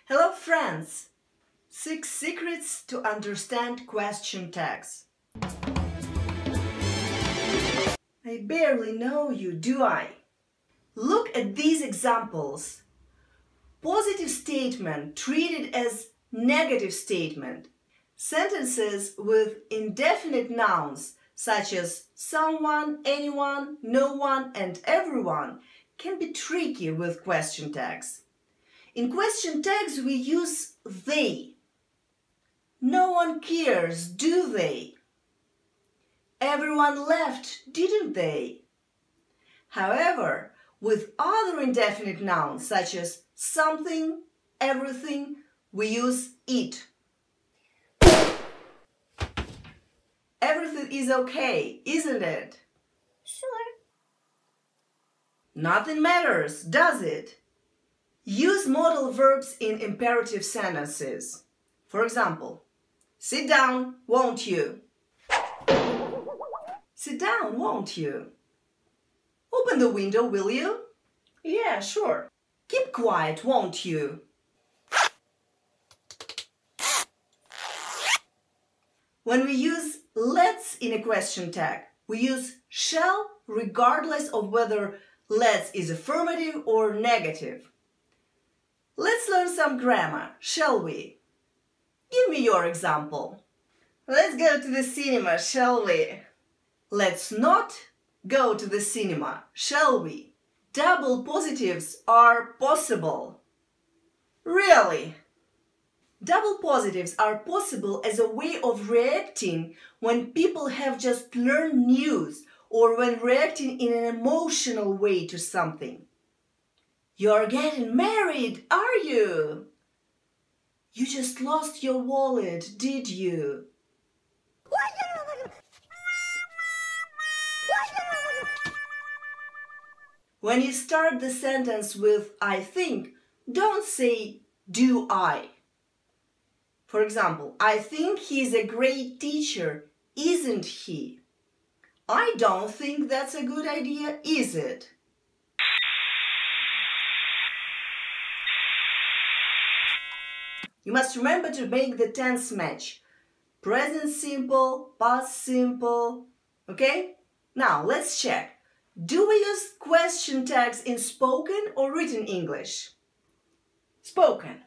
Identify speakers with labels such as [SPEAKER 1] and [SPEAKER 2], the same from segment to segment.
[SPEAKER 1] Hello friends! 6 secrets to understand question tags. I barely know you, do I? Look at these examples. Positive statement treated as negative statement. Sentences with indefinite nouns such as someone, anyone, no one, and everyone can be tricky with question tags. In question tags we use they. No one cares, do they? Everyone left, didn't they? However, with other indefinite nouns such as something, everything, we use it. Everything is okay, isn't it?
[SPEAKER 2] Sure.
[SPEAKER 1] Nothing matters, does it? Use modal verbs in imperative sentences. For example, sit down, won't you? Sit down, won't you? Open the window, will you? Yeah, sure. Keep quiet, won't you? When we use let's in a question tag, we use shall regardless of whether let's is affirmative or negative. Let's learn some grammar, shall we? Give me your example. Let's go to the cinema, shall we? Let's not go to the cinema, shall we? Double positives are possible. Really? Double positives are possible as a way of reacting when people have just learned news or when reacting in an emotional way to something. You're getting married, are you? You just lost your wallet, did you? When you start the sentence with I think, don't say do I. For example, I think he's a great teacher, isn't he? I don't think that's a good idea, is it? You must remember to make the tense match. Present simple, past simple, okay? Now, let's check. Do we use question tags in spoken or written English? Spoken.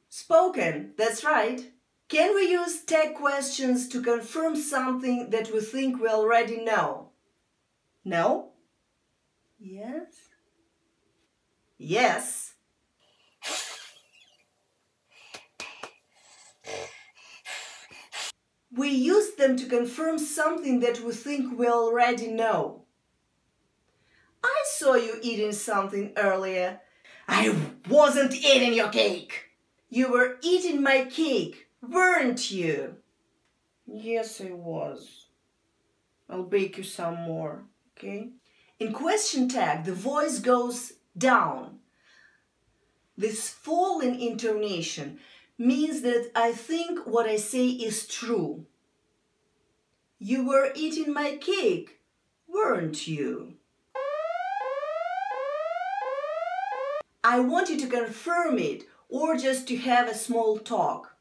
[SPEAKER 1] Spoken, that's right. Can we use tag questions to confirm something that we think we already know? No? Yes? Yes. We use them to confirm something that we think we already know. I saw you eating something earlier. I wasn't eating your cake. You were eating my cake, weren't you? Yes, I was. I'll bake you some more, okay? In question tag, the voice goes down. This falling intonation means that I think what I say is true. You were eating my cake, weren't you? I want you to confirm it or just to have a small talk.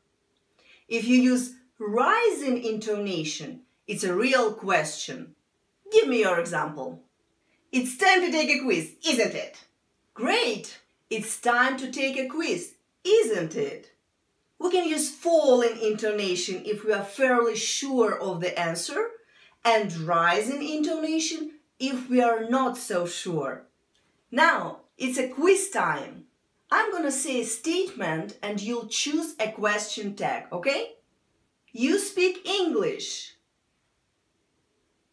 [SPEAKER 1] If you use rising intonation, it's a real question. Give me your example. It's time to take a quiz, isn't it? Great! It's time to take a quiz, isn't it? We can use falling intonation if we are fairly sure of the answer and rising intonation if we are not so sure. Now, it's a quiz time. I'm gonna say a statement and you'll choose a question tag, okay? You speak English.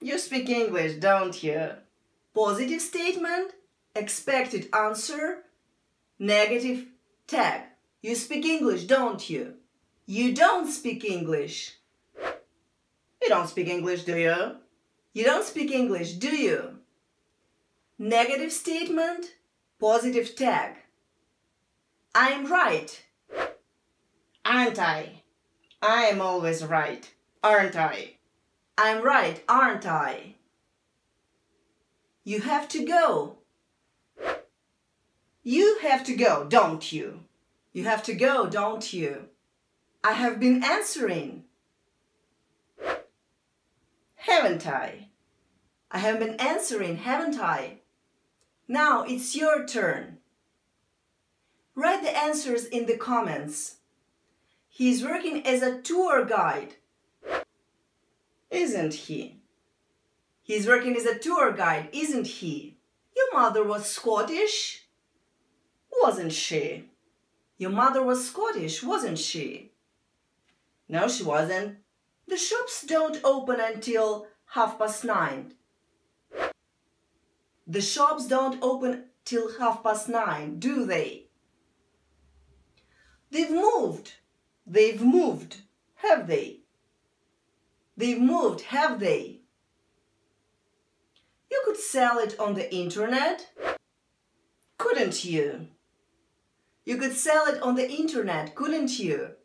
[SPEAKER 1] You speak English, don't you? Positive statement, expected answer, negative tag. You speak English, don't you? You don't speak English. You don't speak English, do you? You don't speak English, do you? Negative statement, positive tag. I'm right. Aren't I? I am always right, aren't I? I'm right, aren't I? You have to go. You have to go, don't you? You have to go, don't you? I have been answering. Haven't I? I have been answering, haven't I? Now it's your turn. Write the answers in the comments. He's working as a tour guide, isn't he? He's working as a tour guide, isn't he? Your mother was Scottish, wasn't she? Your mother was Scottish, wasn't she? No, she wasn't. The shops don't open until 9:30. The shops don't open till 9:30, do they? They've moved. They've moved, have they? They've moved, have they? You could sell it on the internet, couldn't you? You could sell it on the internet, couldn't you?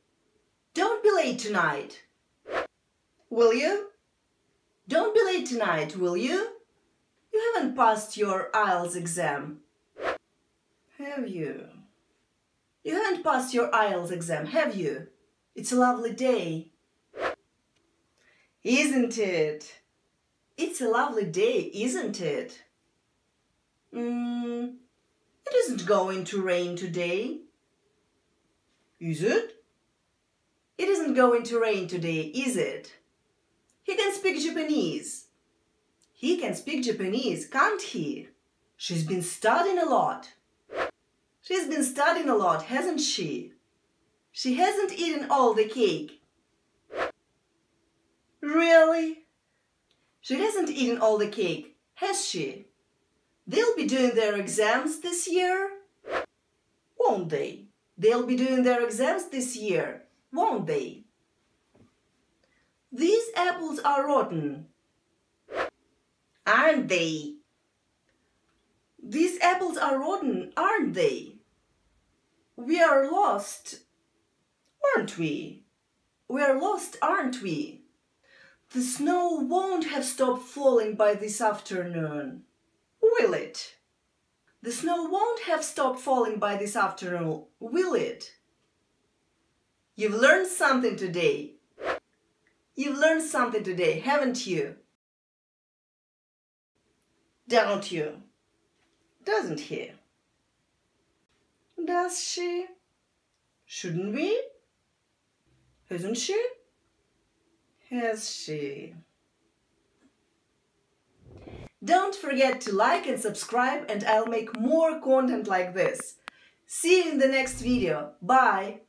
[SPEAKER 1] Don't be late tonight. Will you? Don't be late tonight, will you? You haven't passed your IELTS exam, have you? You haven't passed your IELTS exam, have you? It's a lovely day. Isn't it? It's a lovely day, isn't it? It isn't going to rain today. Is it? It isn't going to rain today, is it? He can speak Japanese. He can speak Japanese, can't he? She's been studying a lot. She's been studying a lot, hasn't she? She hasn't eaten all the cake. Really? She hasn't eaten all the cake, has she? They'll be doing their exams this year, won't they? They'll be doing their exams this year, won't they? These apples are rotten, aren't they? These apples are rotten, aren't they? We are lost, aren't we? We are lost, aren't we? The snow won't have stopped falling by this afternoon, will it? The snow won't have stopped falling by this afternoon, will it? You've learned something today. You've learned something today, haven't you? Don't you? Doesn't he? Does she? Shouldn't we? Hasn't she? Has she? Don't forget to like and subscribe, and I'll make more content like this. See you in the next video. Bye!